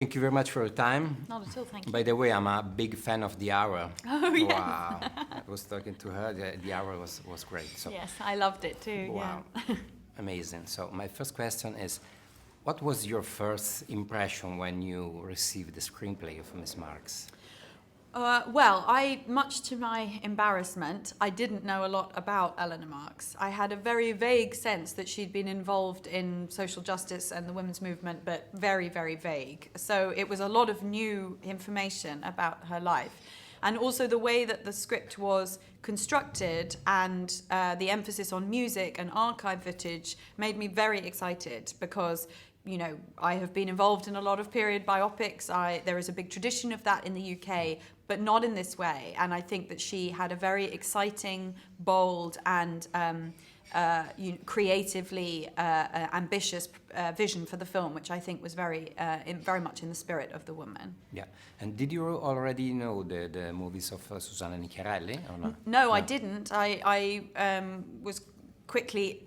Thank you very much for your time. Not at all, thank you. By the way, I'm a big fan of The Hour. Oh, yes. Wow. I was talking to her, The Hour was great. So, Yes, I loved it too. wow. Yeah. Amazing. So my first question is, what was your first impression when you received the screenplay of Miss Marx? Well, much to my embarrassment, I didn't know a lot about Eleanor Marx. I had a very vague sense that she'd been involved in social justice and the women's movement, but very, very vague. So it was a lot of new information about her life. And also the way that the script was constructed and the emphasis on music and archive footage made me very excited because, you know, I have been involved in a lot of period biopics. There is a big tradition of that in the UK, but not in this way. And I think that she had a very exciting, bold, and creatively ambitious vision for the film, which I think was very much in the spirit of the woman. Yeah. And did you already know the movies of Susanna Nicchiarelli or not? No, I didn't. I was quickly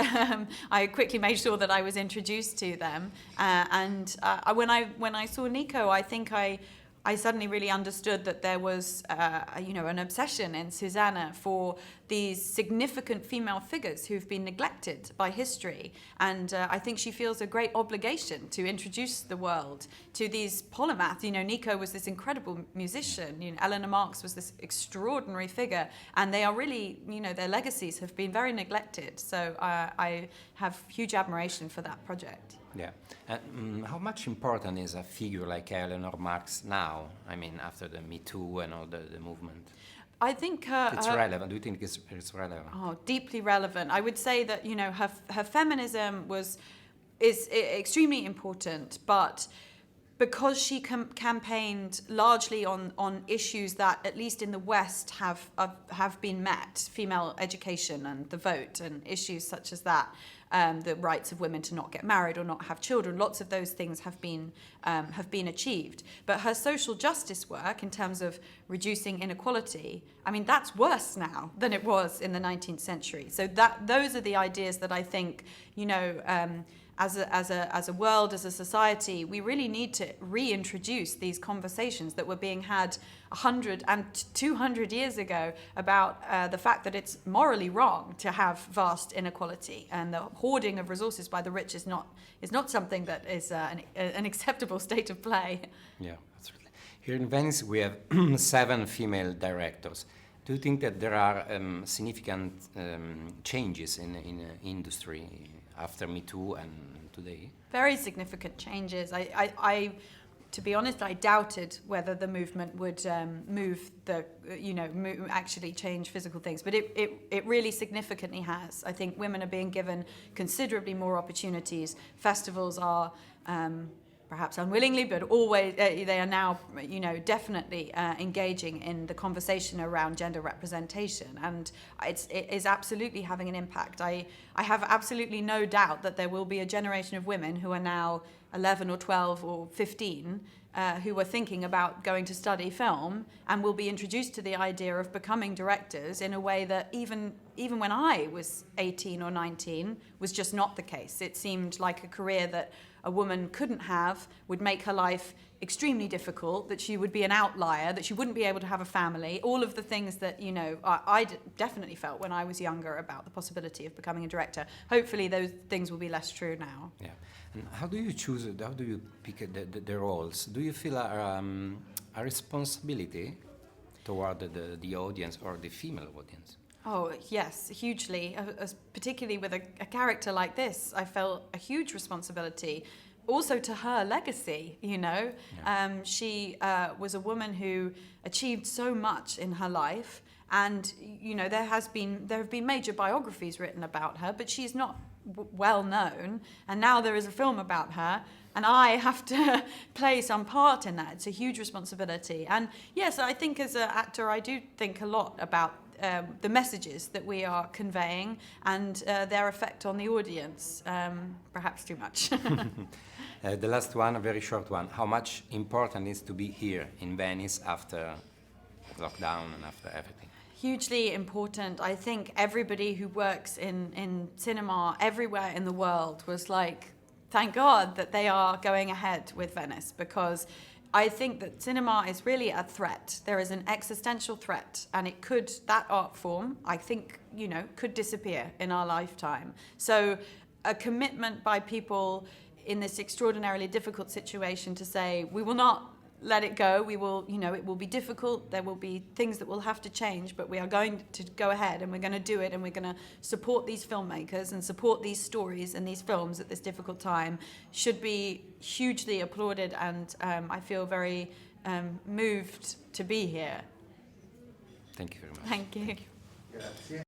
I quickly made sure that I was introduced to them, and when I saw Nico, I think I suddenly really understood that there was an obsession in Susanna for these significant female figures who've been neglected by history, and I think she feels a great obligation to introduce the world to these polymaths. You know, Nico was this incredible musician. You know, Eleanor Marx was this extraordinary figure, and they are really, you know, their legacies have been very neglected. So I have huge admiration for that project. Yeah. And how much important is a figure like Eleanor Marx now? I mean, after the Me Too and all the movement? I think it's relevant. Do you think it's relevant? Oh, deeply relevant. I would say that, you know, her feminism is extremely important, but because she campaigned largely on issues that, at least in the West, have been met, female education and the vote and issues such as that, the rights of women to not get married or not have children, lots of those things have been achieved. But her social justice work, in terms of reducing inequality, I mean, that's worse now than it was in the 19th century. So those are the ideas that I think, you know, as a world, as a society, we really need to reintroduce these conversations that were being had 100 and 200 years ago about the fact that it's morally wrong to have vast inequality, and the hoarding of resources by the rich is not something that is an acceptable state of play. Yeah, absolutely. Here in Venice, we have 7 female directors. Do you think that there are significant changes in industry after Me Too and today? Very significant changes. To be honest, I doubted whether the movement would actually change physical things, but it really significantly has. I think women are being given considerably more opportunities. Festivals are, perhaps unwillingly, but always they are now, you know, definitely engaging in the conversation around gender representation, and it is absolutely having an impact. I have absolutely no doubt that there will be a generation of women who are now 11 or 12 or 15 who are thinking about going to study film and will be introduced to the idea of becoming directors in a way that even when I was 18 or 19 was just not the case. It seemed like a career that a woman couldn't have, would make her life extremely difficult, that she would be an outlier, that she wouldn't be able to have a family, all of the things that, you know, I definitely felt when I was younger about the possibility of becoming a director. Hopefully those things will be less true now. Yeah. And how do you choose it? How do you pick the roles? Do you feel a responsibility toward the audience or the female audience? Oh, yes, hugely. Particularly with a character like this, I felt a huge responsibility. Also to her legacy, you know. Yeah. She was a woman who achieved so much in her life, and, you know, there have been major biographies written about her, but she's not well known, and now there is a film about her, and I have to play some part in that. It's a huge responsibility. And yes, I think as an actor, I do think a lot about the messages that we are conveying and their effect on the audience, perhaps too much. The last one, a very short one. How much important is to be here in Venice after lockdown and after everything? Hugely important. I think everybody who works in cinema everywhere in the world was like thank God that they are going ahead with Venice, because I think that cinema is really a threat. There is an existential threat, and that art form, I think, could disappear in our lifetime. So a commitment by people in this extraordinarily difficult situation to say, we will not let it go. We will, it will be difficult. There will be things that will have to change, but we are going to go ahead and we're going to do it, and we're going to support these filmmakers and support these stories and these films at this difficult time, should be hugely applauded, and I feel very moved to be here. Thank you very much. Thank you. Grazie.